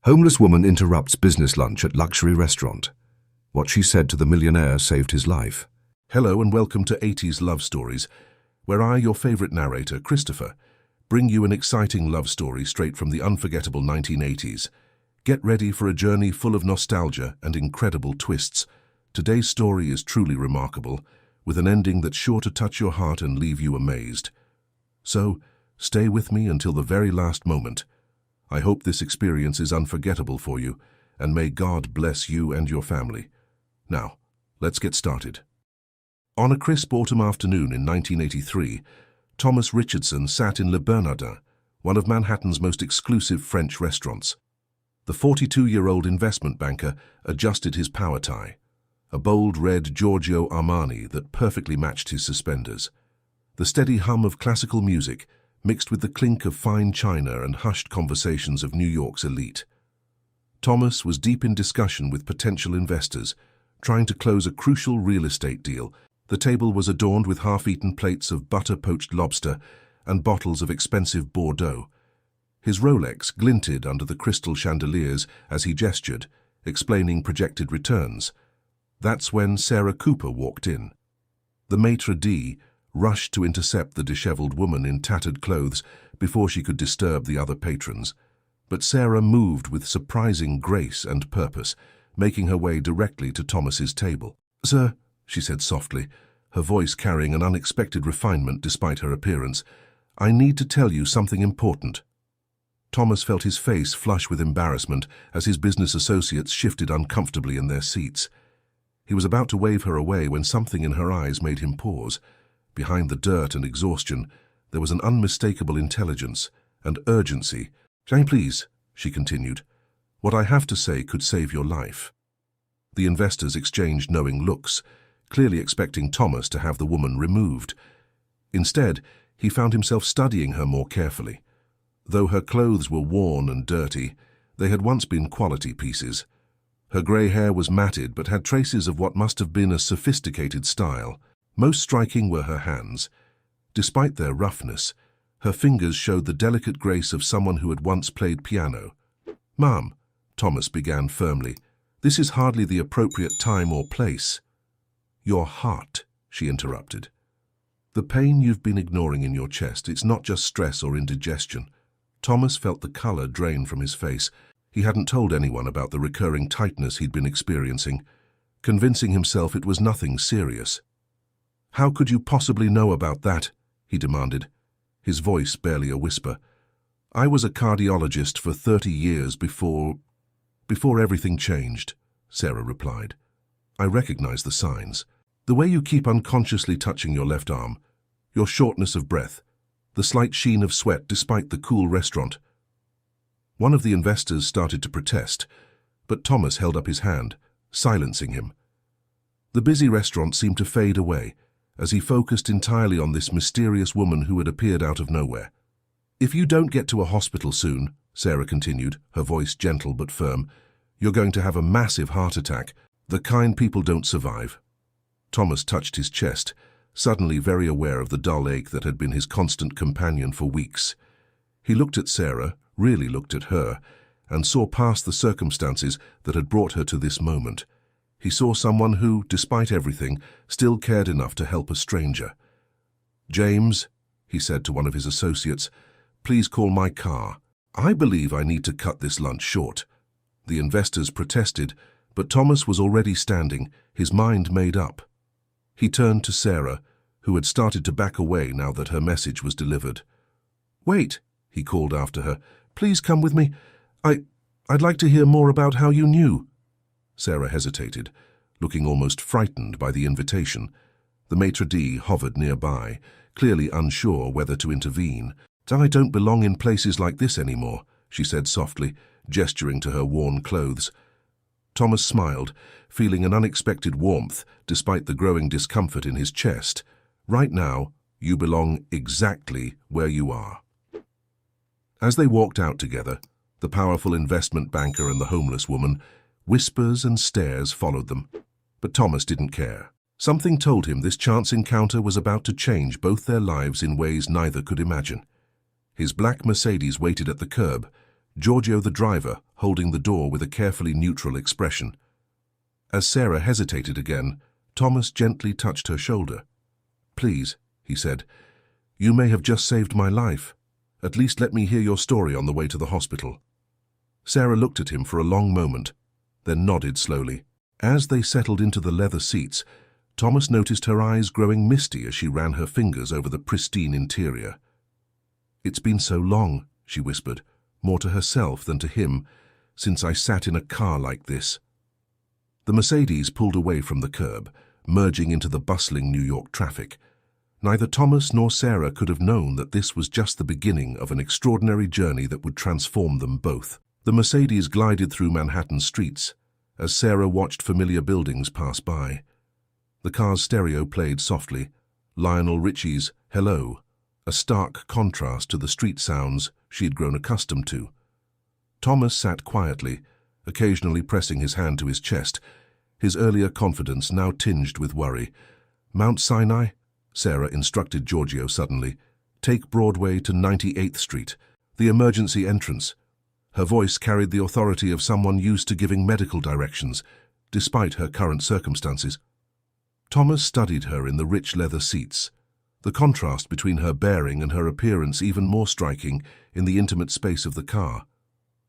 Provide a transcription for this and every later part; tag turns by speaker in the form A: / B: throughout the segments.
A: Homeless woman interrupts business lunch at luxury restaurant. What she said to the millionaire saved his life.
B: Hello and welcome to 80s Love Stories, where I, your favorite narrator, Christopher, bring you an exciting love story straight from the unforgettable 1980s. Get ready for a journey full of nostalgia and incredible twists. Today's story is truly remarkable, with an ending that's sure to touch your heart and leave you amazed. So, stay with me until the very last moment. I hope this experience is unforgettable for you, and may God bless you and your family. Now, let's get started. On a crisp autumn afternoon in 1983, Thomas Richardson sat in Le Bernardin, one of Manhattan's most exclusive French restaurants. The 42-year-old investment banker adjusted his power tie, a bold red Giorgio Armani that perfectly matched his suspenders. The steady hum of classical music mixed with the clink of fine china and hushed conversations of New York's elite. Thomas was deep in discussion with potential investors, trying to close a crucial real estate deal. The table was adorned with half-eaten plates of butter-poached lobster and bottles of expensive Bordeaux. His Rolex glinted under the crystal chandeliers as he gestured, explaining projected returns. That's when Sarah Cooper walked in. The maitre d' rushed to intercept the disheveled woman in tattered clothes before she could disturb the other patrons. But Sarah moved with surprising grace and purpose, making her way directly to Thomas's table. "Sir," she said softly, her voice carrying an unexpected refinement despite her appearance, "I need to tell you something important." Thomas felt his face flush with embarrassment as his business associates shifted uncomfortably in their seats. He was about to wave her away when something in her eyes made him pause. Behind the dirt and exhaustion, there was an unmistakable intelligence and urgency. "Jane, please," she continued. "What I have to say could save your life." The investors exchanged knowing looks, clearly expecting Thomas to have the woman removed. Instead, he found himself studying her more carefully. Though her clothes were worn and dirty, they had once been quality pieces. Her grey hair was matted but had traces of what must have been a sophisticated style. Most striking were her hands. Despite their roughness, her fingers showed the delicate grace of someone who had once played piano. "Ma'am," Thomas began firmly, "this is hardly the appropriate time or place." "Your heart," she interrupted. "The pain you've been ignoring in your chest, it's not just stress or indigestion." Thomas felt the color drain from his face. He hadn't told anyone about the recurring tightness he'd been experiencing, convincing himself it was nothing serious. "How could you possibly know about that?" he demanded, his voice barely a whisper. "I was a cardiologist for 30 years before everything changed," Sarah replied. "I recognize the signs. The way you keep unconsciously touching your left arm, your shortness of breath, the slight sheen of sweat despite the cool restaurant." One of the investors started to protest, but Thomas held up his hand, silencing him. The busy restaurant seemed to fade away as he focused entirely on this mysterious woman who had appeared out of nowhere. "If you don't get to a hospital soon," Sarah continued, her voice gentle but firm, "you're going to have a massive heart attack, the kind people don't survive." Thomas touched his chest, suddenly very aware of the dull ache that had been his constant companion for weeks. He looked at Sarah, really looked at her, and saw past the circumstances that had brought her to this moment. He saw someone who, despite everything, still cared enough to help a stranger. "James," he said to one of his associates, "please call my car. I believe I need to cut this lunch short." The investors protested, but Thomas was already standing, his mind made up. He turned to Sarah, who had started to back away now that her message was delivered. "Wait," he called after her. "Please come with me. I'd like to hear more about how you knew." Sarah hesitated, looking almost frightened by the invitation. The maitre d' hovered nearby, clearly unsure whether to intervene. "I don't belong in places like this anymore," she said softly, gesturing to her worn clothes. Thomas smiled, feeling an unexpected warmth despite the growing discomfort in his chest. "Right now, you belong exactly where you are." As they walked out together, the powerful investment banker and the homeless woman, whispers and stares followed them. But Thomas didn't care. Something told him this chance encounter was about to change both their lives in ways neither could imagine. His black Mercedes waited at the curb, Giorgio the driver holding the door with a carefully neutral expression. As Sarah hesitated again, Thomas gently touched her shoulder. "Please," he said, "you may have just saved my life. At least let me hear your story on the way to the hospital." Sarah looked at him for a long moment, then nodded slowly. As they settled into the leather seats, Thomas noticed her eyes growing misty as she ran her fingers over the pristine interior. "It's been so long," she whispered, more to herself than to him, "since I sat in a car like this." The Mercedes pulled away from the curb, merging into the bustling New York traffic. Neither Thomas nor Sarah could have known that this was just the beginning of an extraordinary journey that would transform them both. The Mercedes glided through Manhattan streets as Sarah watched familiar buildings pass by. The car's stereo played softly, Lionel Richie's "Hello," a stark contrast to the street sounds she had grown accustomed to. Thomas sat quietly, occasionally pressing his hand to his chest, his earlier confidence now tinged with worry. "Mount Sinai?" Sarah instructed Giorgio suddenly. "Take Broadway to 98th Street, the emergency entrance." Her voice carried the authority of someone used to giving medical directions, despite her current circumstances. Thomas studied her in the rich leather seats, the contrast between her bearing and her appearance even more striking in the intimate space of the car.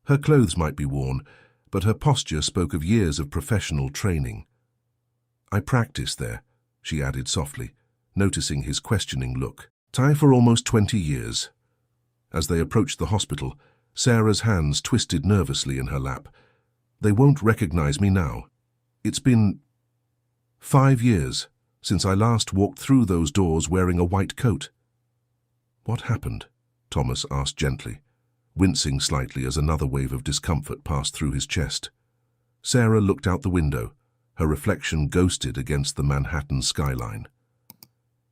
B: Her clothes might be worn, but her posture spoke of years of professional training. "I practiced there," she added softly, noticing his questioning look. "For almost 20 years. As they approached the hospital, Sarah's hands twisted nervously in her lap. "They won't recognize me now. It's been 5 years since I last walked through those doors wearing a white coat." "What happened?" Thomas asked gently, wincing slightly as another wave of discomfort passed through his chest. Sarah looked out the window, her reflection ghosted against the Manhattan skyline.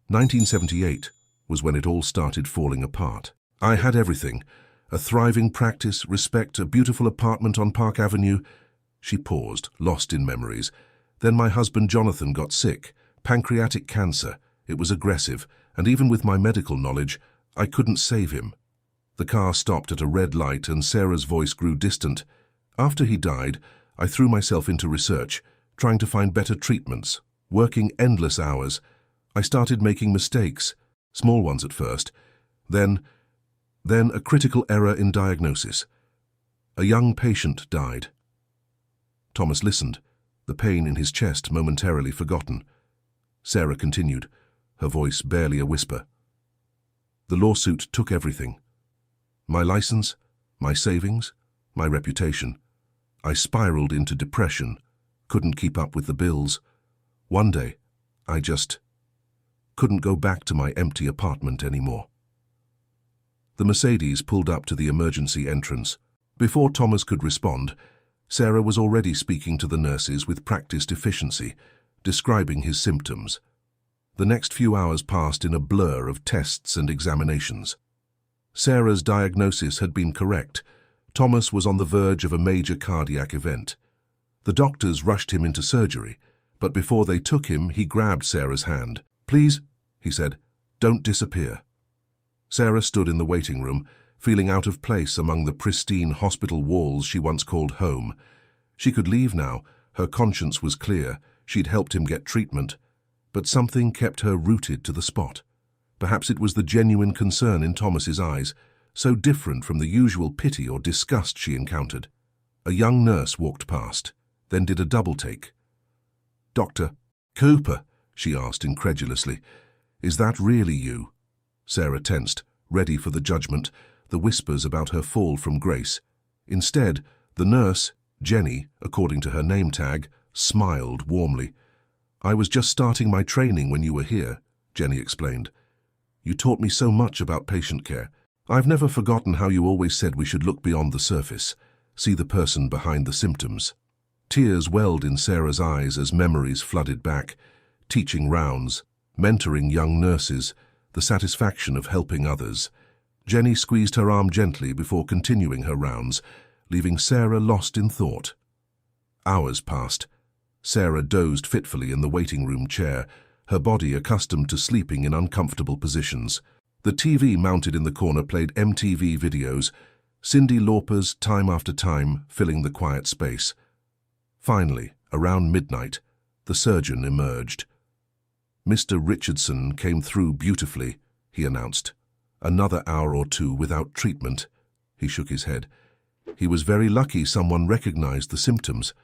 B: 1978 was when it all started falling apart. I had everything. A thriving practice, respect, a beautiful apartment on Park Avenue. She paused, lost in memories. Then my husband Jonathan got sick, pancreatic cancer. It was aggressive, and even with my medical knowledge, I couldn't save him. The car stopped at a red light and Sarah's voice grew distant. After he died, I threw myself into research, trying to find better treatments, working endless hours. I started making mistakes, small ones at first. Then a critical error in diagnosis. A young patient died. Thomas listened, the pain in his chest momentarily forgotten. Sarah continued, her voice barely a whisper. "The lawsuit took everything. My license, my savings, my reputation. I spiraled into depression, couldn't keep up with the bills. One day, I just couldn't go back to my empty apartment anymore." The Mercedes pulled up to the emergency entrance. Before Thomas could respond, Sarah was already speaking to the nurses with practiced efficiency, describing his symptoms. The next few hours passed in a blur of tests and examinations. Sarah's diagnosis had been correct. Thomas was on the verge of a major cardiac event. The doctors rushed him into surgery, but before they took him, he grabbed Sarah's hand. "Please," he said, "don't disappear." Sarah stood in the waiting room, feeling out of place among the pristine hospital walls she once called home. She could leave now, her conscience was clear, she'd helped him get treatment, but something kept her rooted to the spot. Perhaps it was the genuine concern in Thomas's eyes, so different from the usual pity or disgust she encountered. A young nurse walked past, then did a double-take. "Dr. Cooper," she asked incredulously, "is that really you?" Sarah tensed, ready for the judgment, the whispers about her fall from grace. Instead, the nurse, Jenny, according to her name tag, smiled warmly. "I was just starting my training when you were here," Jenny explained. "You taught me so much about patient care. I've never forgotten how you always said we should look beyond the surface, see the person behind the symptoms." Tears welled in Sarah's eyes as memories flooded back. Teaching rounds, mentoring young nurses, the satisfaction of helping others. Jenny squeezed her arm gently before continuing her rounds, leaving Sarah lost in thought. Hours passed. Sarah dozed fitfully in the waiting room chair, her body accustomed to sleeping in uncomfortable positions. The TV mounted in the corner played MTV videos, Cyndi Lauper's time after time filling the quiet space. Finally, around midnight, the surgeon emerged. "Mr. Richardson came through beautifully," he announced. "Another hour or two without treatment." He shook his head. "He was very lucky someone recognized the symptoms."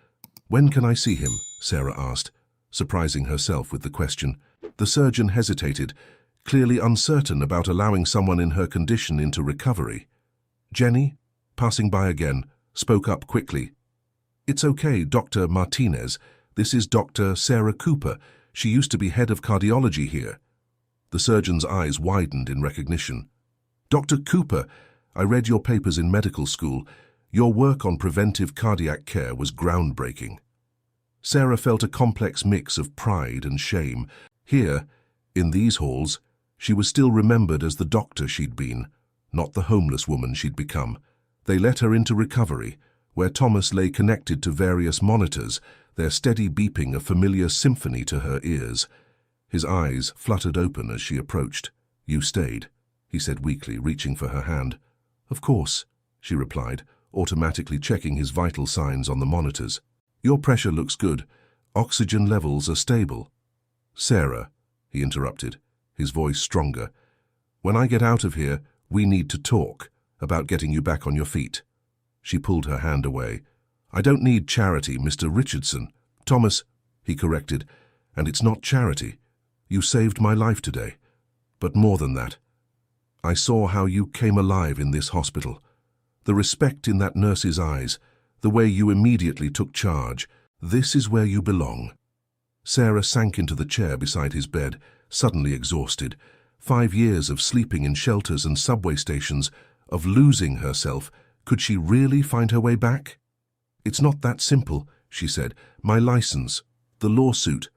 B: "When can I see him?" Sarah asked, surprising herself with the question. The surgeon hesitated, clearly uncertain about allowing someone in her condition into recovery. Jenny, passing by again, spoke up quickly. "It's okay, Dr. Martinez. This is Dr. Sarah Cooper. She used to be head of cardiology here." The surgeon's eyes widened in recognition. "Dr. Cooper, I read your papers in medical school. Your work on preventive cardiac care was groundbreaking." Sarah felt a complex mix of pride and shame. Here, in these halls, she was still remembered as the doctor she'd been, not the homeless woman she'd become. They let her into recovery, where Thomas lay connected to various monitors, their steady beeping a familiar symphony to her ears. His eyes fluttered open as she approached. "You stayed," he said weakly, reaching for her hand. "Of course," she replied, automatically checking his vital signs on the monitors. "Your pressure looks good. Oxygen levels are stable." "Sarah," he interrupted, his voice stronger, "when I get out of here, we need to talk about getting you back on your feet." She pulled her hand away. "I don't need charity, Mr. Richardson." "Thomas," he corrected, "and it's not charity. You saved my life today. But more than that, I saw how you came alive in this hospital. The respect in that nurse's eyes, the way you immediately took charge. This is where you belong." Sarah sank into the chair beside his bed, suddenly exhausted. 5 years of sleeping in shelters and subway stations, of losing herself. Could she really find her way back? "It's not that simple," she said. "My license, the lawsuit."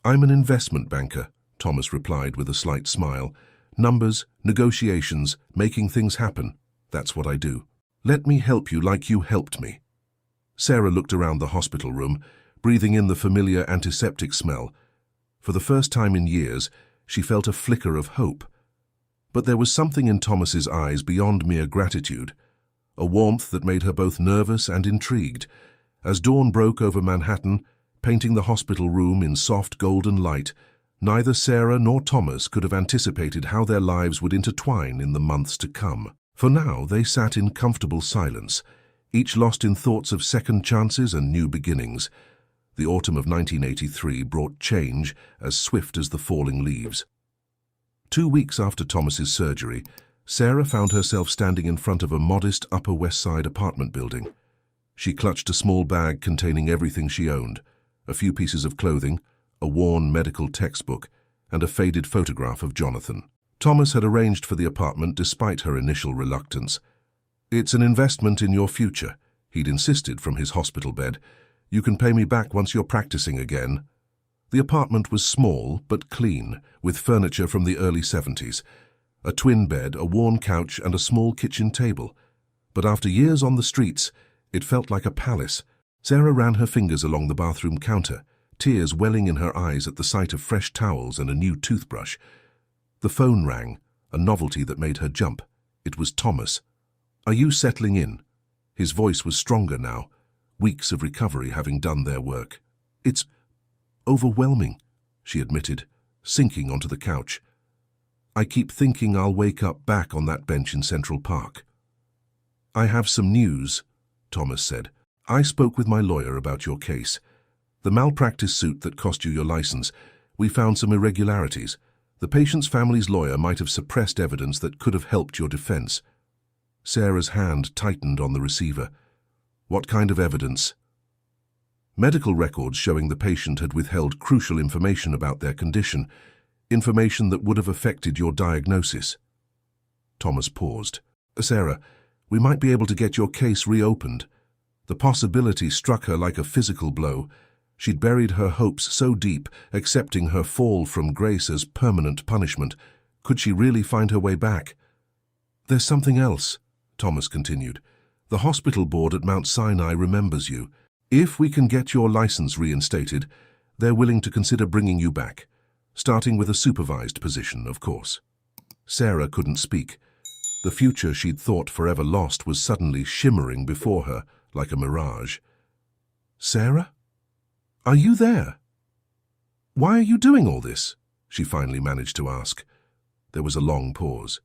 B: "I'm an investment banker," Thomas replied with a slight smile. "Numbers, negotiations, making things happen. That's what I do. Let me help you like you helped me." Sarah looked around the hospital room, breathing in the familiar antiseptic smell. For the first time in years, she felt a flicker of hope. But there was something in Thomas's eyes beyond mere gratitude, a warmth that made her both nervous and intrigued. As dawn broke over Manhattan, painting the hospital room in soft golden light, neither Sarah nor Thomas could have anticipated how their lives would intertwine in the months to come. For now, they sat in comfortable silence, each lost in thoughts of second chances and new beginnings. The autumn of 1983 brought change as swift as the falling leaves. 2 weeks after Thomas's surgery, Sarah found herself standing in front of a modest Upper West Side apartment building. She clutched a small bag containing everything she owned, a few pieces of clothing, a worn medical textbook, and a faded photograph of Jonathan. Thomas had arranged for the apartment despite her initial reluctance. "It's an investment in your future," he'd insisted from his hospital bed. "You can pay me back once you're practicing again." The apartment was small but clean, with furniture from the early 70s. A twin bed, a worn couch, and a small kitchen table. But after years on the streets, it felt like a palace. Sarah ran her fingers along the bathroom counter, tears welling in her eyes at the sight of fresh towels and a new toothbrush. The phone rang, a novelty that made her jump. It was Thomas. "Are you settling in?" His voice was stronger now, weeks of recovery having done their work. "It's overwhelming," she admitted, sinking onto the couch. "I keep thinking I'll wake up back on that bench in Central Park." "I have some news," Thomas said. "I spoke with my lawyer about your case. The malpractice suit that cost you your license. We found some irregularities. The patient's family's lawyer might have suppressed evidence that could have helped your defense." Sarah's hand tightened on the receiver. "What kind of evidence?" "Medical records showing the patient had withheld crucial information about their condition, information that would have affected your diagnosis." Thomas paused. "Sarah, we might be able to get your case reopened." The possibility struck her like a physical blow. She'd buried her hopes so deep, accepting her fall from grace as permanent punishment. Could she really find her way back? "There's something else," Thomas continued. "The hospital board at Mount Sinai remembers you. If we can get your license reinstated, they're willing to consider bringing you back, starting with a supervised position, of course." Sarah couldn't speak. The future she'd thought forever lost was suddenly shimmering before her like a mirage. "Sarah? Are you there? Why are you doing all this?" she finally managed to ask. There was a long pause.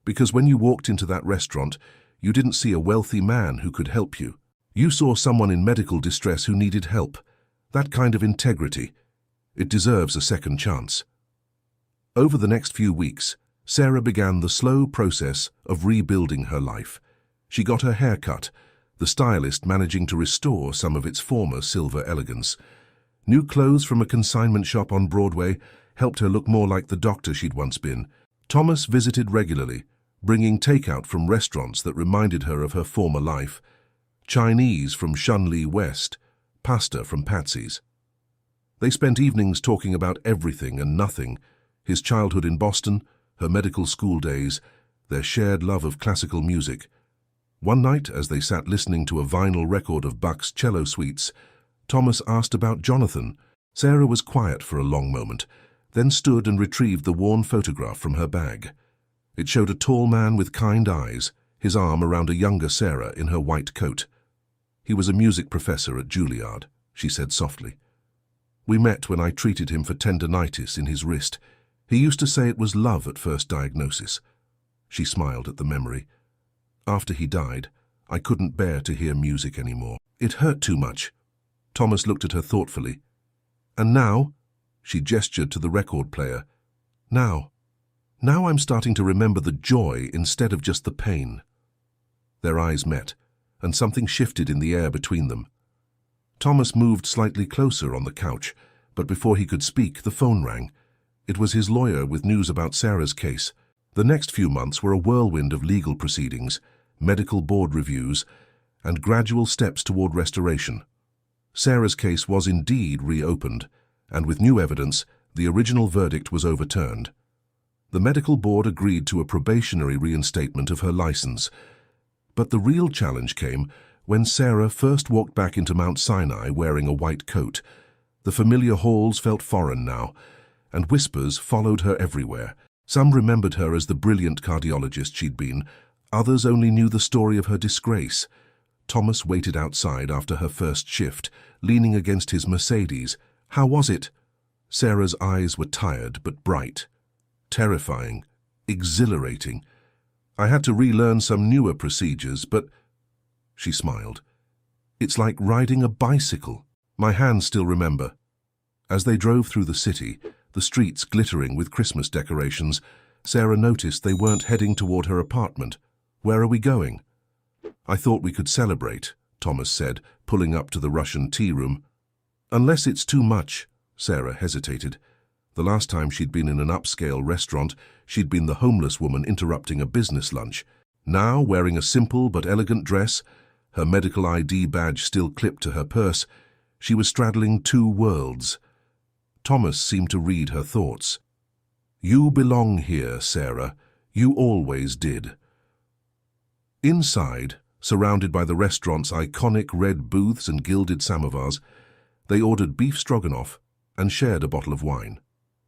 B: "Because when you walked into that restaurant, you didn't see a wealthy man who could help you. You saw someone in medical distress who needed help. That kind of integrity. It deserves a second chance." Over the next few weeks, Sarah began the slow process of rebuilding her life. She got her hair cut, the stylist managing to restore some of its former silver elegance. New clothes from a consignment shop on Broadway helped her look more like the doctor she'd once been. Thomas visited regularly, bringing takeout from restaurants that reminded her of her former life. Chinese from Shunli West, pasta from Patsy's. They spent evenings talking about everything and nothing, his childhood in Boston, her medical school days, their shared love of classical music. One night, as they sat listening to a vinyl record of Bach's cello suites, Thomas asked about Jonathan. Sarah was quiet for a long moment, then stood and retrieved the worn photograph from her bag. It showed a tall man with kind eyes, his arm around a younger Sarah in her white coat. "He was a music professor at Juilliard," she said softly. "We met when I treated him for tendinitis in his wrist. He used to say it was love at first diagnosis." She smiled at the memory. "After he died, I couldn't bear to hear music anymore. It hurt too much." Thomas looked at her thoughtfully. "And now?" She gestured to the record player. Now I'm starting to remember the joy instead of just the pain." Their eyes met, and something shifted in the air between them. Thomas moved slightly closer on the couch, but before he could speak, the phone rang. It was his lawyer with news about Sarah's case. The next few months were a whirlwind of legal proceedings, medical board reviews, and gradual steps toward restoration. Sarah's case was indeed reopened, and with new evidence, the original verdict was overturned. The medical board agreed to a probationary reinstatement of her license. But the real challenge came when Sarah first walked back into Mount Sinai wearing a white coat. The familiar halls felt foreign now, and whispers followed her everywhere. Some remembered her as the brilliant cardiologist she'd been. Others only knew the story of her disgrace. Thomas waited outside after her first shift, leaning against his Mercedes. "How was it?" Sarah's eyes were tired but bright. "Terrifying. Exhilarating. I had to relearn some newer procedures, but..." She smiled. "It's like riding a bicycle." My hands still remember. As they drove through the city, the streets glittering with Christmas decorations, Sarah noticed they weren't heading toward her apartment. "Where are we going?" "I thought we could celebrate," Thomas said, pulling up to the Russian tea room. "Unless it's too much," Sarah hesitated. The last time she'd been in an upscale restaurant, she'd been the homeless woman interrupting a business lunch. Now, wearing a simple but elegant dress, her medical ID badge still clipped to her purse, she was straddling two worlds. Thomas seemed to read her thoughts. "You belong here, Sarah. You always did." Inside, surrounded by the restaurant's iconic red booths and gilded samovars, they ordered beef stroganoff and shared a bottle of wine.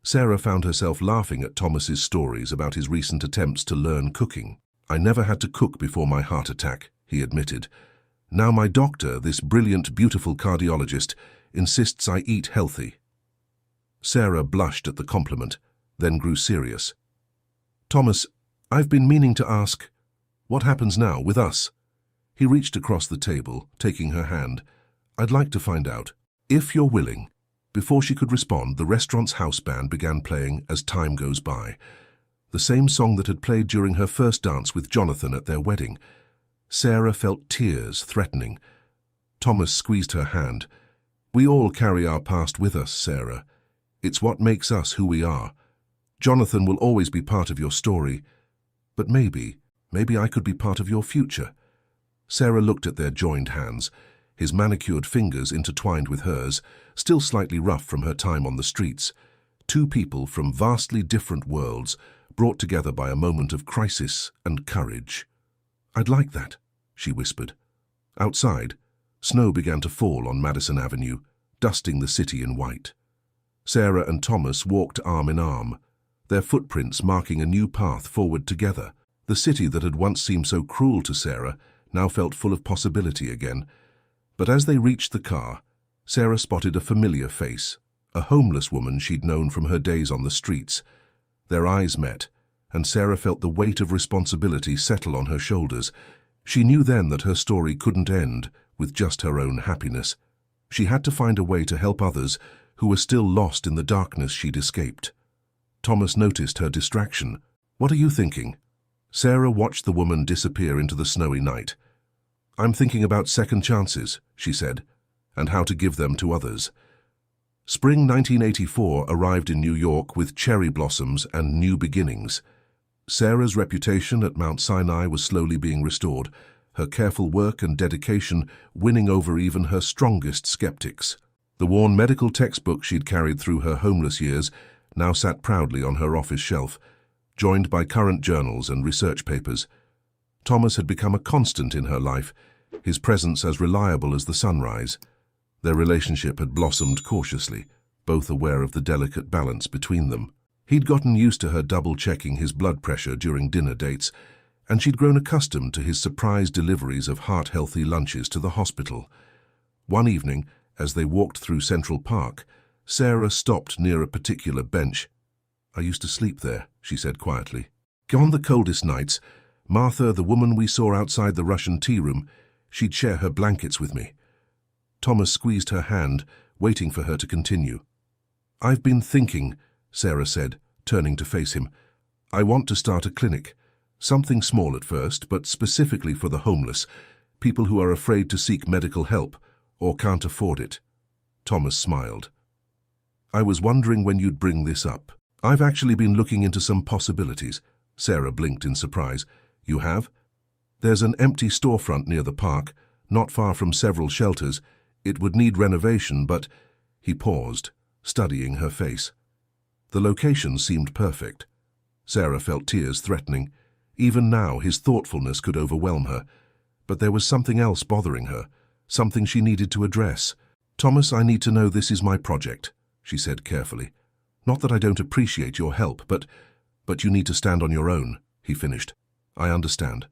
B: Sarah found herself laughing at Thomas's stories about his recent attempts to learn cooking. "I never had to cook before my heart attack," he admitted. "Now my doctor, this brilliant, beautiful cardiologist, insists I eat healthy." Sarah blushed at the compliment, then grew serious. "Thomas, I've been meaning to ask, what happens now with us?" He reached across the table, taking her hand. "I'd like to find out, if you're willing." Before she could respond, the restaurant's house band began playing As Time Goes By, the same song that had played during her first dance with Jonathan at their wedding. Sarah felt tears threatening. Thomas squeezed her hand. "We all carry our past with us, Sarah. It's what makes us who we are. Jonathan will always be part of your story, but maybe I could be part of your future." Sarah looked at their joined hands, his manicured fingers intertwined with hers, still slightly rough from her time on the streets. Two people from vastly different worlds, brought together by a moment of crisis and courage. "I'd like that," she whispered. Outside, snow began to fall on Madison Avenue, dusting the city in white. Sarah and Thomas walked arm in arm, their footprints marking a new path forward together. The city that had once seemed so cruel to Sarah now felt full of possibility again. But as they reached the car, Sarah spotted a familiar face, a homeless woman she'd known from her days on the streets. Their eyes met, and Sarah felt the weight of responsibility settle on her shoulders. She knew then that her story couldn't end with just her own happiness. She had to find a way to help others who were still lost in the darkness she'd escaped. Thomas noticed her distraction. "What are you thinking?" Sarah watched the woman disappear into the snowy night. "I'm thinking about second chances," she said, "and how to give them to others." Spring 1984 arrived in New York with cherry blossoms and new beginnings. Sarah's reputation at Mount Sinai was slowly being restored, her careful work and dedication winning over even her strongest skeptics. The worn medical textbook she'd carried through her homeless years now sat proudly on her office shelf, joined by current journals and research papers. Thomas had become a constant in her life, his presence as reliable as the sunrise. Their relationship had blossomed cautiously, both aware of the delicate balance between them. He'd gotten used to her double-checking his blood pressure during dinner dates, and she'd grown accustomed to his surprise deliveries of heart-healthy lunches to the hospital. One evening, as they walked through Central Park, Sarah stopped near a particular bench. "I used to sleep there," she said quietly. "On the coldest nights, Martha, the woman we saw outside the Russian tea room, she'd share her blankets with me." Thomas squeezed her hand, waiting for her to continue. "I've been thinking," Sarah said, turning to face him. "I want to start a clinic. Something small at first, but specifically for the homeless, people who are afraid to seek medical help or can't afford it." Thomas smiled. "I was wondering when you'd bring this up. I've actually been looking into some possibilities." Sarah blinked in surprise. "You have?" "There's an empty storefront near the park, not far from several shelters. It would need renovation, but—" He paused, studying her face. The location seemed perfect. Sarah felt tears threatening. Even now, his thoughtfulness could overwhelm her. But there was something else bothering her, something she needed to address. "Thomas, I need to know this is my project," she said carefully. "Not that I don't appreciate your help, but you need to stand on your own," he finished. "I understand.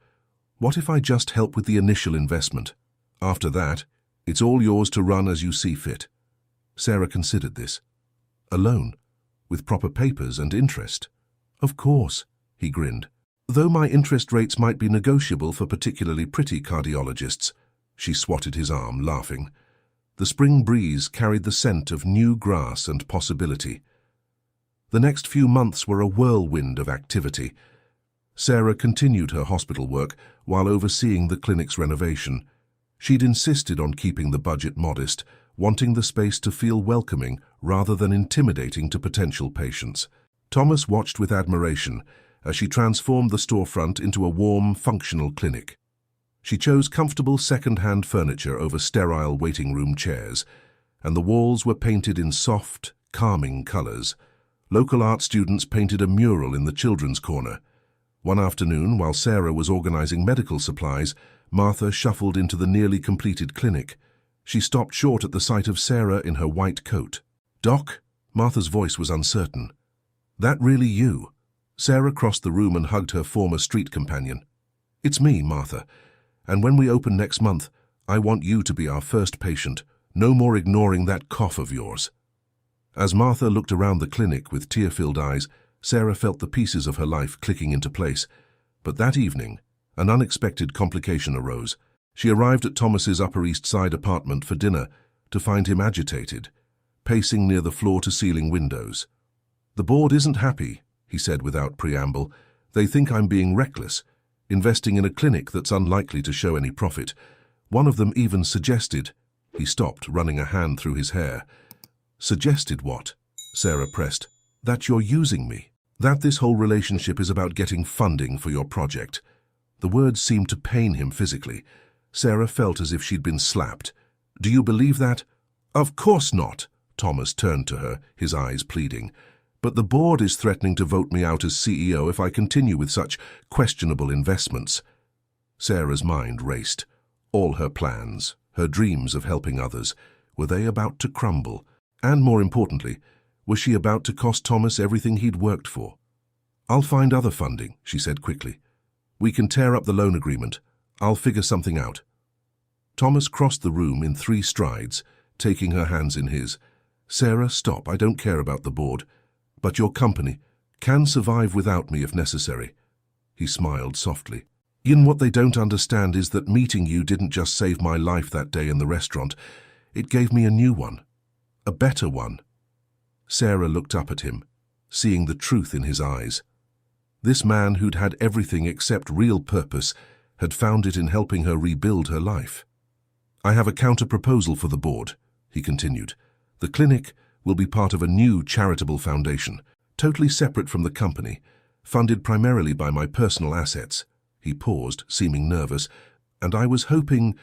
B: What if I just help with the initial investment? After that, it's all yours to run as you see fit." Sarah considered this. "Alone? With proper papers and interest?" "Of course," he grinned. "Though my interest rates might be negotiable for particularly pretty cardiologists." She swatted his arm, laughing. The spring breeze carried the scent of new grass and possibility. The next few months were a whirlwind of activity. Sarah continued her hospital work while overseeing the clinic's renovation. She'd insisted on keeping the budget modest, wanting the space to feel welcoming rather than intimidating to potential patients. Thomas watched with admiration as she transformed the storefront into a warm, functional clinic. She chose comfortable second-hand furniture over sterile waiting room chairs, and the walls were painted in soft, calming colors. Local art students painted a mural in the children's corner. One afternoon, while Sarah was organizing medical supplies, Martha shuffled into the nearly completed clinic. She stopped short at the sight of Sarah in her white coat. "Doc?" Martha's voice was uncertain. "That really you?" Sarah crossed the room and hugged her former street companion. "It's me, Martha. And when we open next month, I want you to be our first patient. No more ignoring that cough of yours." As Martha looked around the clinic with tear-filled eyes, Sarah felt the pieces of her life clicking into place. But that evening, an unexpected complication arose. She arrived at Thomas's Upper East Side apartment for dinner to find him agitated, pacing near the floor-to-ceiling windows. "The board isn't happy," he said without preamble. "They think I'm being reckless, investing in a clinic that's unlikely to show any profit. One of them even suggested—" He stopped, running a hand through his hair. "Suggested what?" Sarah pressed. "That you're using me. That this whole relationship is about getting funding for your project." The words seemed to pain him physically. Sarah felt as if she'd been slapped. "Do you believe that?" "Of course not." Thomas turned to her, his eyes pleading. "But the board is threatening to vote me out as CEO if I continue with such questionable investments." Sarah's mind raced. All her plans, her dreams of helping others, were they about to crumble? And more importantly, was she about to cost Thomas everything he'd worked for? "I'll find other funding," she said quickly. We can tear up the loan agreement. I'll figure something out. Thomas crossed the room in 3 strides, taking her hands in his. Sarah, stop. I don't care about the board. But your company can survive without me if necessary. He smiled softly. Ian, what they don't understand is that meeting you didn't just save my life that day in the restaurant. It gave me a new one. A better one. Sarah looked up at him, seeing the truth in his eyes. This man who'd had everything except real purpose had found it in helping her rebuild her life. I have a counter-proposal for the board, he continued. The clinic will be part of a new charitable foundation, totally separate from the company, funded primarily by my personal assets. He paused, seeming nervous, and I was hoping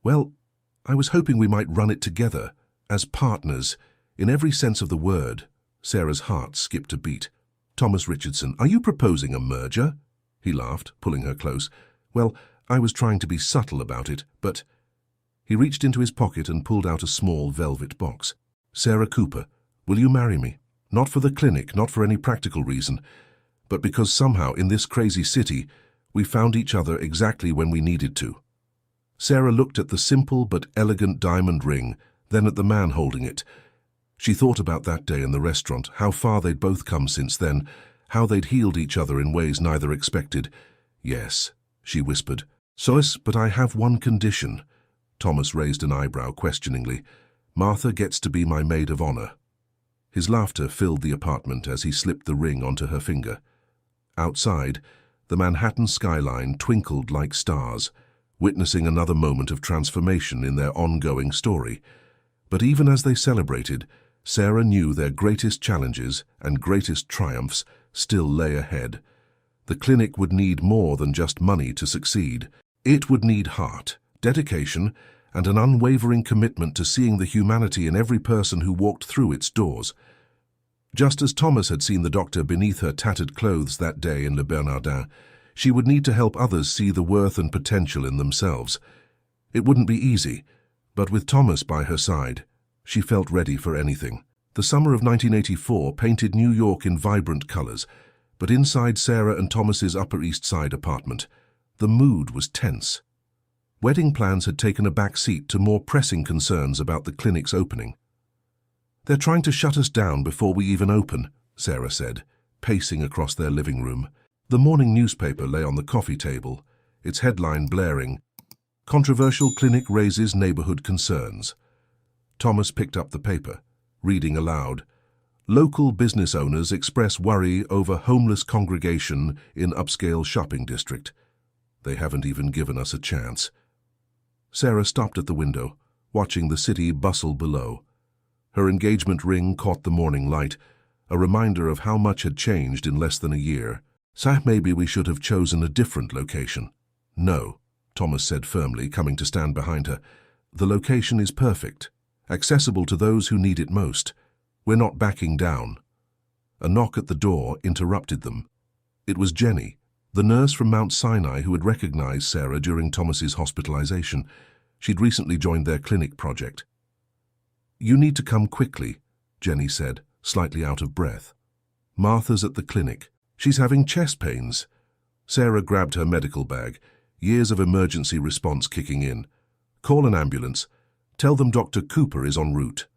B: we might run it together, as partners, in every sense of the word. Sarah's heart skipped a beat. Thomas Richardson, are you proposing a merger? He laughed, pulling her close. Well, I was trying to be subtle about it, but... He reached into his pocket and pulled out a small velvet box. Sarah Cooper, will you marry me? Not for the clinic, not for any practical reason, but because somehow in this crazy city we found each other exactly when we needed to. Sarah looked at the simple but elegant diamond ring, then at the man holding it. She thought about that day in the restaurant, how far they'd both come since then, how they'd healed each other in ways neither expected. Yes, she whispered. Sois, but I have one condition. Thomas raised an eyebrow questioningly. Martha gets to be my maid of honor. His laughter filled the apartment as he slipped the ring onto her finger. Outside, the Manhattan skyline twinkled like stars, witnessing another moment of transformation in their ongoing story. But even as they celebrated, Sarah knew their greatest challenges and greatest triumphs still lay ahead. The clinic would need more than just money to succeed. It would need heart, dedication, and an unwavering commitment to seeing the humanity in every person who walked through its doors. Just as Thomas had seen the doctor beneath her tattered clothes that day in Le Bernardin, she would need to help others see the worth and potential in themselves. It wouldn't be easy, but with Thomas by her side, she felt ready for anything. The summer of 1984 painted New York in vibrant colors, but inside Sarah and Thomas's Upper East Side apartment, the mood was tense. Wedding plans had taken a back seat to more pressing concerns about the clinic's opening. They're trying to shut us down before we even open, Sarah said, pacing across their living room. The morning newspaper lay on the coffee table, its headline blaring, Controversial Clinic Raises Neighborhood Concerns. Thomas picked up the paper, reading aloud, Local business owners express worry over homeless congregation in upscale shopping district. They haven't even given us a chance. Sarah stopped at the window, watching the city bustle below. Her engagement ring caught the morning light, a reminder of how much had changed in less than a year. So maybe we should have chosen a different location. No, Thomas said firmly, coming to stand behind her. The location is perfect, accessible to those who need it most. We're not backing down. A knock at the door interrupted them. It was Jenny, the nurse from Mount Sinai who had recognized Sarah during Thomas's hospitalization. She'd recently joined their clinic project. You need to come quickly, Jenny said, slightly out of breath. Martha's at the clinic. She's having chest pains. Sarah grabbed her medical bag, years of emergency response kicking in. Call an ambulance. Tell them Dr. Cooper is en route.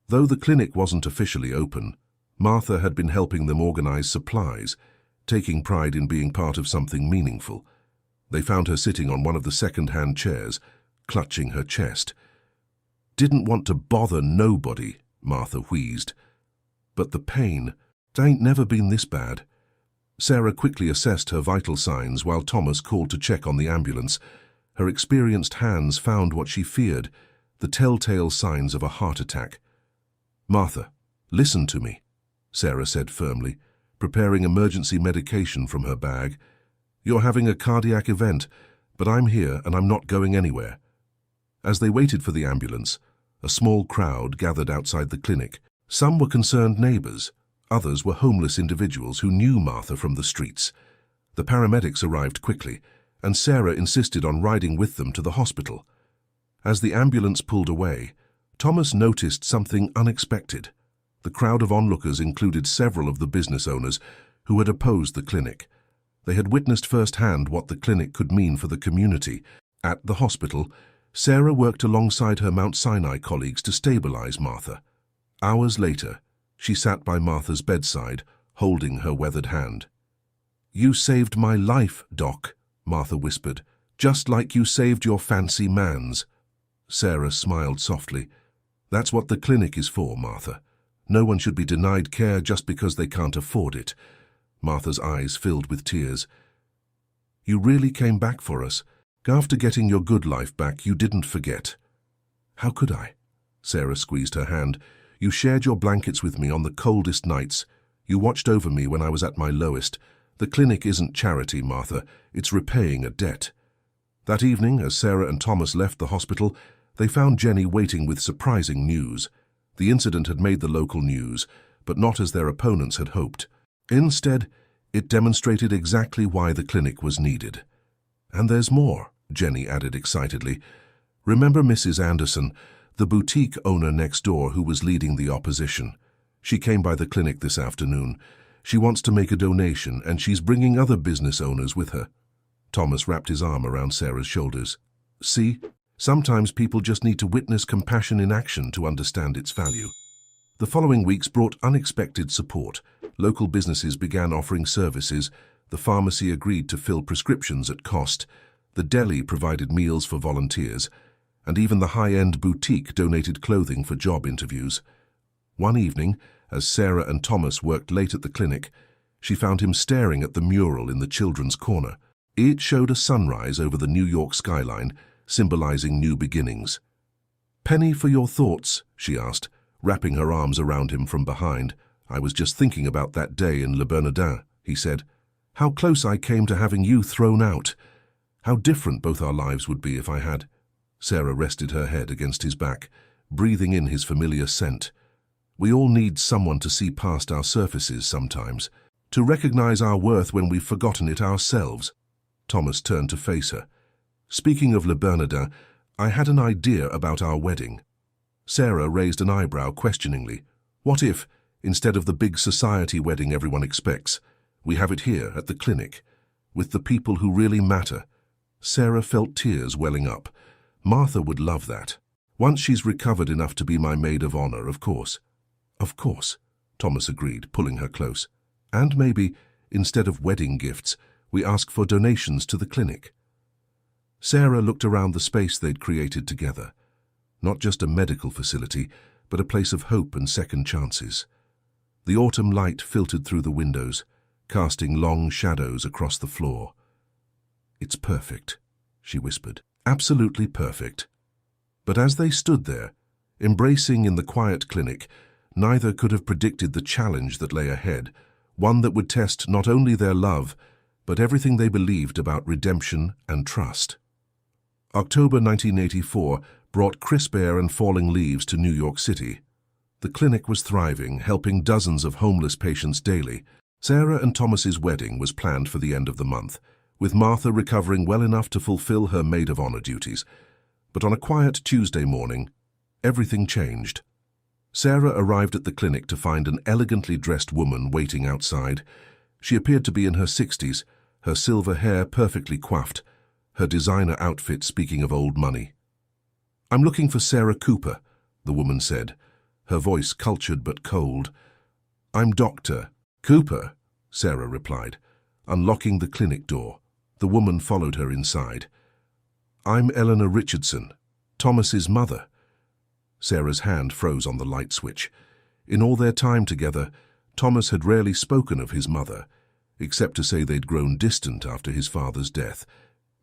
B: Though the clinic wasn't officially open, Martha had been helping them organize supplies, taking pride in being part of something meaningful. They found her sitting on one of the second-hand chairs, clutching her chest. Didn't want to bother nobody, Martha wheezed. But the pain, it ain't never been this bad. Sarah quickly assessed her vital signs while Thomas called to check on the ambulance. Her experienced hands found what she feared, the telltale signs of a heart attack. Martha, listen to me, Sarah said firmly, preparing emergency medication from her bag. You're having a cardiac event, but I'm here and I'm not going anywhere. As they waited for the ambulance, a small crowd gathered outside the clinic. Some were concerned neighbors, others were homeless individuals who knew Martha from the streets. The paramedics arrived quickly, and Sarah insisted on riding with them to the hospital. As the ambulance pulled away, Thomas noticed something unexpected. The crowd of onlookers included several of the business owners who had opposed the clinic. They had witnessed firsthand what the clinic could mean for the community. At the hospital, Sarah worked alongside her Mount Sinai colleagues to stabilize Martha. Hours later, she sat by Martha's bedside, holding her weathered hand. "You saved my life, Doc," Martha whispered, "just like you saved your fancy man's." Sarah smiled softly. "That's what the clinic is for, Martha. No one should be denied care just because they can't afford it." Martha's eyes filled with tears. "You really came back for us. After getting your good life back, you didn't forget." "How could I?" Sarah squeezed her hand. "You shared your blankets with me on the coldest nights. You watched over me when I was at my lowest. The clinic isn't charity, Martha. It's repaying a debt." That evening, as Sarah and Thomas left the hospital, they found Jenny waiting with surprising news. The incident had made the local news, but not as their opponents had hoped. Instead, it demonstrated exactly why the clinic was needed. "And there's more," Jenny added excitedly. "Remember Mrs. Anderson, the boutique owner next door who was leading the opposition? She came by the clinic this afternoon. She wants to make a donation, and she's bringing other business owners with her." Thomas wrapped his arm around Sarah's shoulders. "See, sometimes people just need to witness compassion in action to understand its value." The following weeks brought unexpected support. Local businesses began offering services. The pharmacy agreed to fill prescriptions at cost. The deli provided meals for volunteers. And even the high-end boutique donated clothing for job interviews. One evening, as Sarah and Thomas worked late at the clinic, she found him staring at the mural in the children's corner. It showed a sunrise over the New York skyline, symbolizing new beginnings. "Penny for your thoughts?" she asked, wrapping her arms around him from behind. "I was just thinking about that day in Le Bernardin," he said. "How close I came to having you thrown out. How different both our lives would be if I had." Sarah rested her head against his back, breathing in his familiar scent. "We all need someone to see past our surfaces sometimes, to recognize our worth when we've forgotten it ourselves." Thomas turned to face her. "Speaking of Le Bernardin, I had an idea about our wedding." Sarah raised an eyebrow questioningly. "What if, instead of the big society wedding everyone expects, we have it here at the clinic, with the people who really matter?" Sarah felt tears welling up. "Martha would love that. Once she's recovered enough to be my maid of honor, of course." "Of course," Thomas agreed, pulling her close. "And maybe, instead of wedding gifts, we ask for donations to the clinic." Sarah looked around the space they'd created together. Not just a medical facility, but a place of hope and second chances. The autumn light filtered through the windows, casting long shadows across the floor. "It's perfect," she whispered. "Absolutely perfect." But as they stood there, embracing in the quiet clinic, neither could have predicted the challenge that lay ahead, one that would test not only their love, but everything they believed about redemption and trust. October 1984 brought crisp air and falling leaves to New York City. The clinic was thriving, helping dozens of homeless patients daily. Sarah and Thomas's wedding was planned for the end of the month, with Martha recovering well enough to fulfill her maid-of-honor duties. But on a quiet Tuesday morning, everything changed. Sarah arrived at the clinic to find an elegantly dressed woman waiting outside. She appeared to be in her 60s, her silver hair perfectly coiffed, her designer outfit speaking of old money. "I'm looking for Sarah Cooper," the woman said, her voice cultured but cold. "I'm Dr. Cooper," Sarah replied, unlocking the clinic door. The woman followed her inside. "I'm Eleanor Richardson, Thomas's mother." Sarah's hand froze on the light switch. In all their time together, Thomas had rarely spoken of his mother, except to say they'd grown distant after his father's death.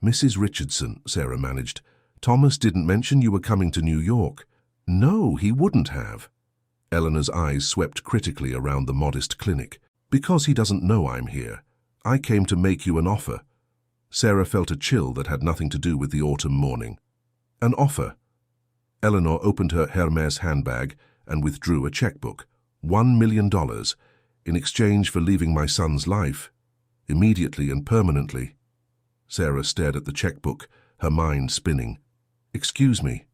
B: "Mrs. Richardson," Sarah managed, "Thomas didn't mention you were coming to New York." "No, he wouldn't have." Eleanor's eyes swept critically around the modest clinic. "Because he doesn't know I'm here. I came to make you an offer." Sarah felt a chill that had nothing to do with the autumn morning. "An offer?" Eleanor opened her Hermes handbag and withdrew a checkbook. $1 million, in exchange for leaving my son's life, immediately and permanently. Sarah stared at the checkbook, her mind spinning. "Excuse me."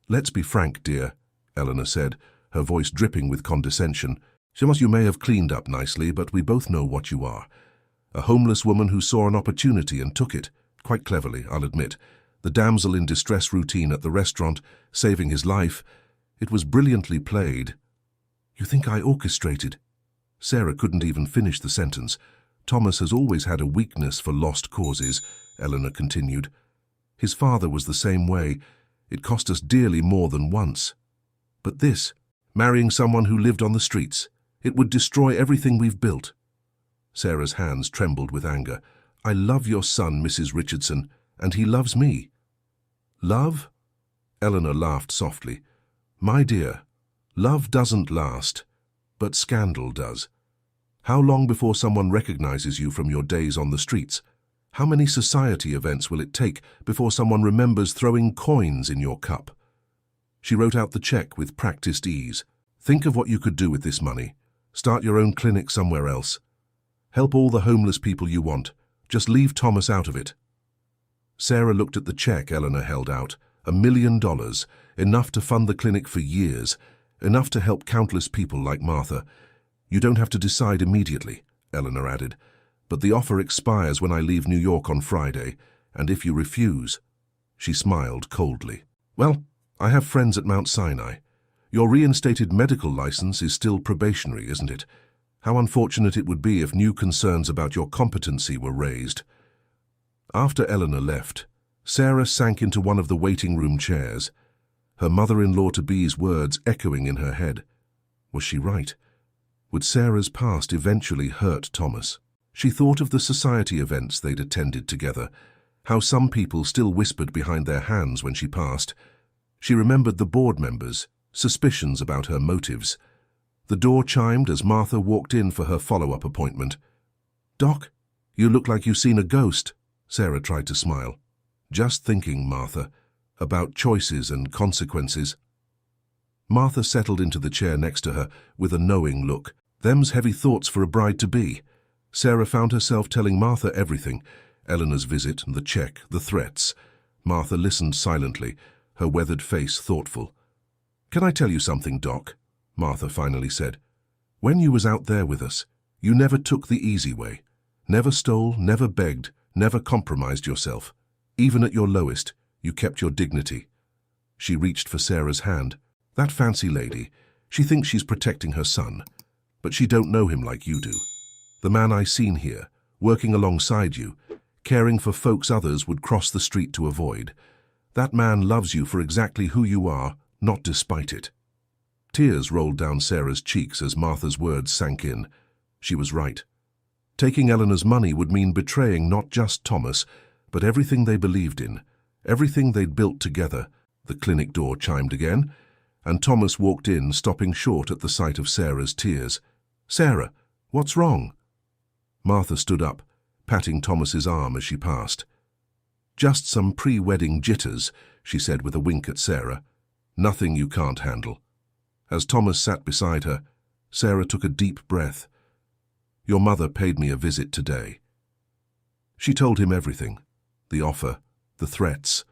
B: "Let's be frank, dear," Eleanor said, her voice dripping with condescension. "You may have cleaned up nicely, but we both know what you are. A homeless woman who saw an opportunity and took it. Quite cleverly, I'll admit. The damsel in distress routine at the restaurant, saving his life. It was brilliantly played. You think I orchestrated? Sarah couldn't even finish the sentence. Thomas has always had a weakness for lost causes, Eleanor continued. His father was the same way. It cost us dearly more than once. But this, marrying someone who lived on the streets, it would destroy everything we've built. Sarah's hands trembled with anger. I love your son, Mrs. Richardson, and he loves me. Love? Eleanor laughed softly. My dear, love doesn't last, but scandal does. How long before someone recognizes you from your days on the streets? How many society events will it take before someone remembers throwing coins in your cup? She wrote out the check with practiced ease. Think of what you could do with this money. Start your own clinic somewhere else. Help all the homeless people you want. Just leave Thomas out of it. Sarah looked at the check Eleanor held out. $1 million, enough to fund the clinic for years, enough to help countless people like Martha. You don't have to decide immediately, Eleanor added, but the offer expires when I leave New York on Friday, and if you refuse... She smiled coldly. Well, I have friends at Mount Sinai. Your reinstated medical license is still probationary, isn't it? How unfortunate it would be if new concerns about your competency were raised. After Eleanor left, Sarah sank into one of the waiting room chairs, her mother-in-law-to-be's words echoing in her head. Was she right? Would Sarah's past eventually hurt Thomas? She thought of the society events they'd attended together, how some people still whispered behind their hands when she passed. She remembered the board members, suspicions about her motives. The door chimed as Martha walked in for her follow-up appointment. Doc, you look like you've seen a ghost. Sarah tried to smile. Just thinking, Martha, about choices and consequences. Martha settled into the chair next to her with a knowing look. Them's heavy thoughts for a bride-to-be. Sarah found herself telling Martha everything. Eleanor's visit, the check, the threats. Martha listened silently, her weathered face thoughtful. Can I tell you something, Doc? Martha finally said. When you was out there with us, you never took the easy way. Never stole, never begged, never compromised yourself. Even at your lowest, you kept your dignity. She reached for Sarah's hand. That fancy lady, she thinks she's protecting her son, but she don't know him like you do. The man I seen here, working alongside you, caring for folks others would cross the street to avoid. That man loves you for exactly who you are, not despite it. Tears rolled down Sarah's cheeks as Martha's words sank in. She was right. Taking Eleanor's money would mean betraying not just Thomas, but everything they believed in, everything they'd built together. The clinic door chimed again, and Thomas walked in, stopping short at the sight of Sarah's tears. Sarah, what's wrong? Martha stood up, patting Thomas's arm as she passed. Just some pre-wedding jitters, she said with a wink at Sarah. Nothing you can't handle. As Thomas sat beside her, Sarah took a deep breath. Your mother paid me a visit today. She told him everything. The offer, the threats,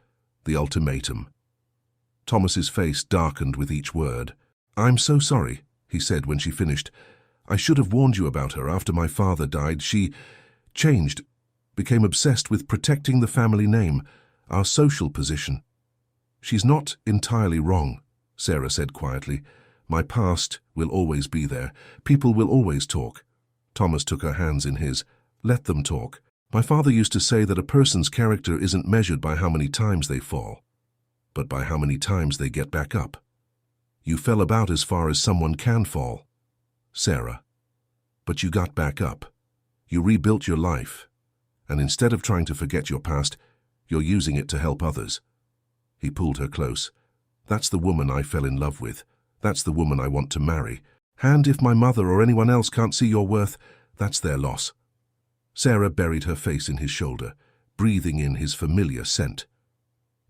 B: the ultimatum. Thomas's face darkened with each word. I'm so sorry, he said when she finished. I should have warned you about her after my father died. She changed, became obsessed with protecting the family name, our social position. She's not entirely wrong, Sarah said quietly. My past will always be there. People will always talk. Thomas took her hands in his. Let them talk. My father used to say that a person's character isn't measured by how many times they fall, but by how many times they get back up. You fell about as far as someone can fall, Sarah. But you got back up. You rebuilt your life, and instead of trying to forget your past, you're using it to help others. He pulled her close. That's the woman I fell in love with. That's the woman I want to marry. And if my mother or anyone else can't see your worth, that's their loss. Sarah buried her face in his shoulder, breathing in his familiar scent.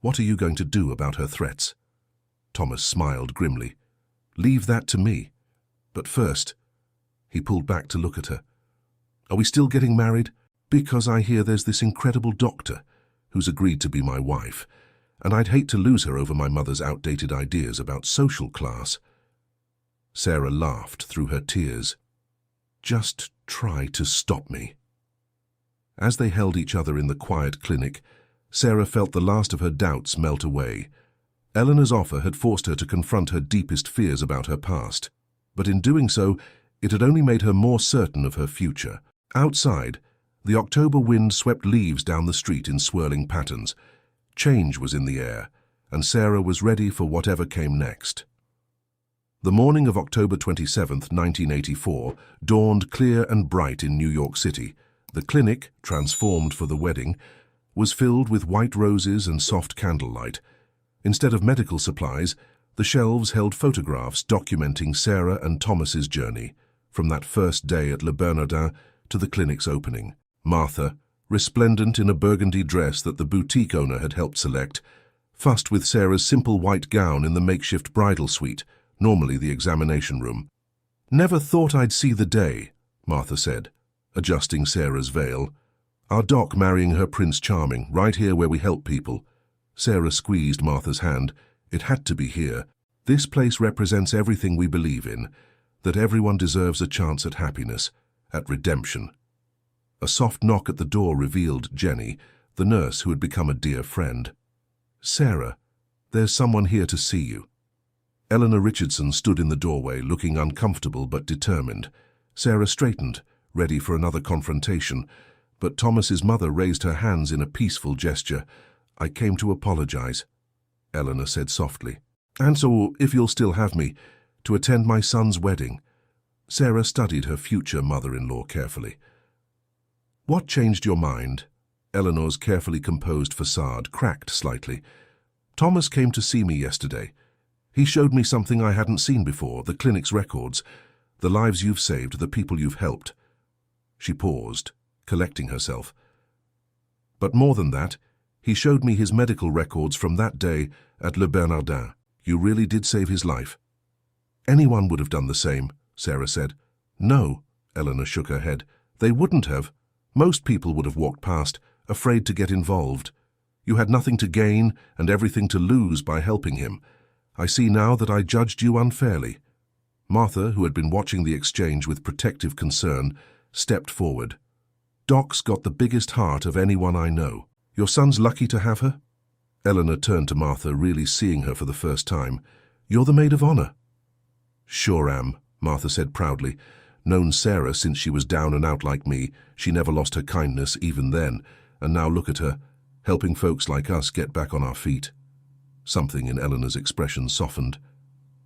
B: What are you going to do about her threats? Thomas smiled grimly. Leave that to me. But first, he pulled back to look at her. Are we still getting married? Because I hear there's this incredible doctor who's agreed to be my wife, and I'd hate to lose her over my mother's outdated ideas about social class. Sarah laughed through her tears. Just try to stop me. As they held each other in the quiet clinic, Sarah felt the last of her doubts melt away. Eleanor's offer had forced her to confront her deepest fears about her past, but in doing so, it had only made her more certain of her future. Outside, the October wind swept leaves down the street in swirling patterns. Change was in the air, and Sarah was ready for whatever came next. The morning of October 27, 1984, dawned clear and bright in New York City. The clinic, transformed for the wedding, was filled with white roses and soft candlelight. Instead of medical supplies, the shelves held photographs documenting Sarah and Thomas's journey, from that first day at Le Bernardin to the clinic's opening. Martha, resplendent in a burgundy dress that the boutique owner had helped select, fussed with Sarah's simple white gown in the makeshift bridal suite, normally the examination room. "Never thought I'd see the day," Martha said, adjusting Sarah's veil. "Our Doc marrying her Prince Charming, right here where we help people." Sarah squeezed Martha's hand. "It had to be here. This place represents everything we believe in, that everyone deserves a chance at happiness, at redemption." A soft knock at the door revealed Jenny, the nurse who had become a dear friend. "Sarah, there's someone here to see you." Eleanor Richardson stood in the doorway, looking uncomfortable but determined. Sarah straightened, ready for another confrontation, but Thomas's mother raised her hands in a peaceful gesture. "I came to apologize," Eleanor said softly. "And so, if you'll still have me, to attend my son's wedding." Sarah studied her future mother-in-law carefully. "What changed your mind?" Eleanor's carefully composed facade cracked slightly. "Thomas came to see me yesterday. He showed me something I hadn't seen before, the clinic's records, the lives you've saved, the people you've helped." She paused, collecting herself. "But more than that, he showed me his medical records from that day at Le Bernardin. You really did save his life." "Anyone would have done the same," Sarah said. "No," Eleanor shook her head. "They wouldn't have. Most people would have walked past, afraid to get involved. You had nothing to gain and everything to lose by helping him. I see now that I judged you unfairly." Martha, who had been watching the exchange with protective concern, stepped forward. "Doc's got the biggest heart of anyone I know. Your son's lucky to have her?" Eleanor turned to Martha, really seeing her for the first time. "You're the maid of honor." "Sure am," Martha said proudly. "Known Sarah since she was down and out like me. She never lost her kindness even then. And now look at her, helping folks like us get back on our feet." Something in Eleanor's expression softened.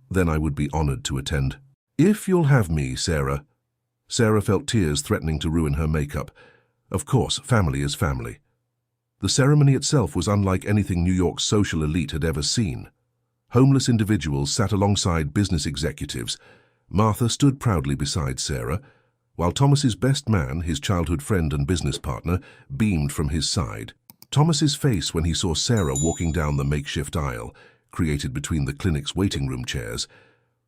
B: "Then I would be honored to attend." "If you'll have me, Sarah." Sarah felt tears threatening to ruin her makeup. Of course, family is family. The ceremony itself was unlike anything New York's social elite had ever seen. Homeless individuals sat alongside business executives. Martha stood proudly beside Sarah, while Thomas's best man, his childhood friend and business partner, beamed from his side. Thomas's face when he saw Sarah walking down the makeshift aisle, created between the clinic's waiting room chairs,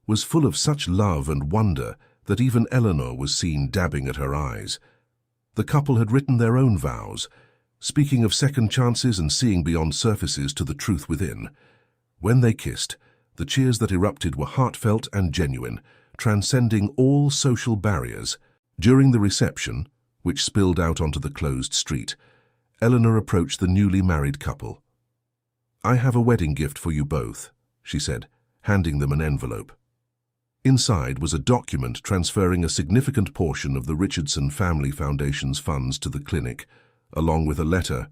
B: was full of such love and wonder that even Eleanor was seen dabbing at her eyes. The couple had written their own vows, speaking of second chances and seeing beyond surfaces to the truth within. When they kissed, the cheers that erupted were heartfelt and genuine, transcending all social barriers. During the reception, which spilled out onto the closed street, Eleanor approached the newly married couple. "I have a wedding gift for you both," she said, handing them an envelope. Inside was a document transferring a significant portion of the Richardson Family Foundation's funds to the clinic, along with a letter.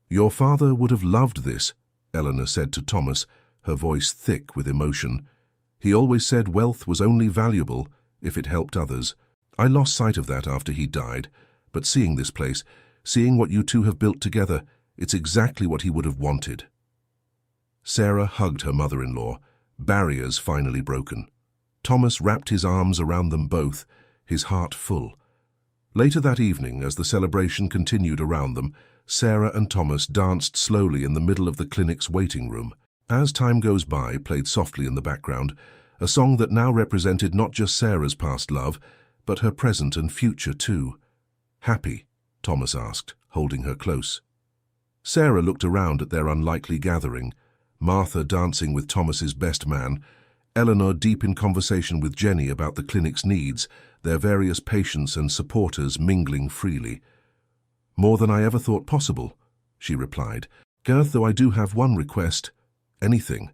B: "Your father would have loved this," Eleanor said to Thomas, her voice thick with emotion. "He always said wealth was only valuable if it helped others. I lost sight of that after he died, but seeing this place, seeing what you two have built together, it's exactly what he would have wanted." Sarah hugged her mother-in-law, barriers finally broken. Thomas wrapped his arms around them both, his heart full. Later that evening, as the celebration continued around them, Sarah and Thomas danced slowly in the middle of the clinic's waiting room. As Time Goes By played softly in the background, a song that now represented not just Sarah's past love, but her present and future too. "Happy?" Thomas asked, holding her close. Sarah looked around at their unlikely gathering, Martha dancing with Thomas's best man, Eleanor deep in conversation with Jenny about the clinic's needs, their various patients and supporters mingling freely. More than I ever thought possible, she replied. Garth, though I do have one request. Anything.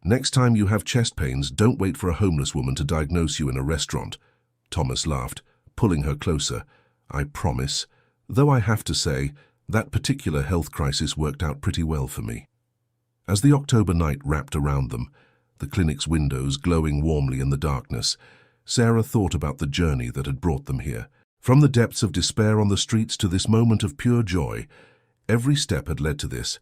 B: Next time you have chest pains, don't wait for a homeless woman to diagnose you in a restaurant. Thomas laughed, pulling her closer. I promise. Though I have to say, that particular health crisis worked out pretty well for me. As the October night wrapped around them, the clinic's windows glowing warmly in the darkness, Sarah thought about the journey that had brought them here. From the depths of despair on the streets to this moment of pure joy, every step had led to this.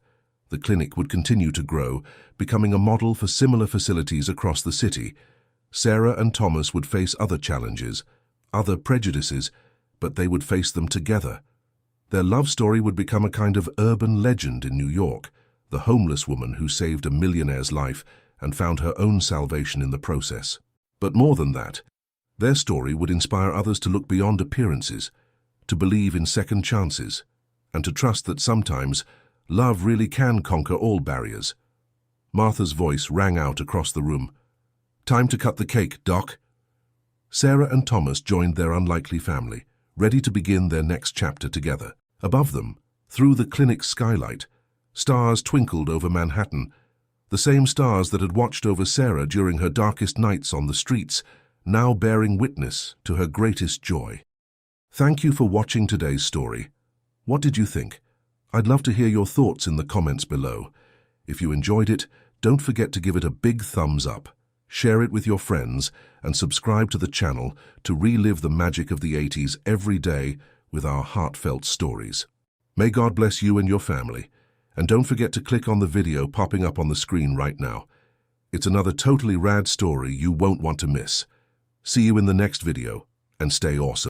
B: The clinic would continue to grow, becoming a model for similar facilities across the city. Sarah and Thomas would face other challenges, other prejudices, but they would face them together. Their love story would become a kind of urban legend in New York, the homeless woman who saved a millionaire's life and found her own salvation in the process. But more than that, their story would inspire others to look beyond appearances, to believe in second chances, and to trust that sometimes love really can conquer all barriers. Martha's voice rang out across the room. Time to cut the cake, Doc. Sarah and Thomas joined their unlikely family, ready to begin their next chapter together. Above them, through the clinic's skylight, stars twinkled over Manhattan, the same stars that had watched over Sarah during her darkest nights on the streets, now bearing witness to her greatest joy. Thank you for watching today's story. What did you think? I'd love to hear your thoughts in the comments below. If you enjoyed it, don't forget to give it a big thumbs up, share it with your friends, and subscribe to the channel to relive the magic of the 80s every day with our heartfelt stories. May God bless you and your family, and don't forget to click on the video popping up on the screen right now. It's another totally rad story you won't want to miss. See you in the next video, and stay awesome.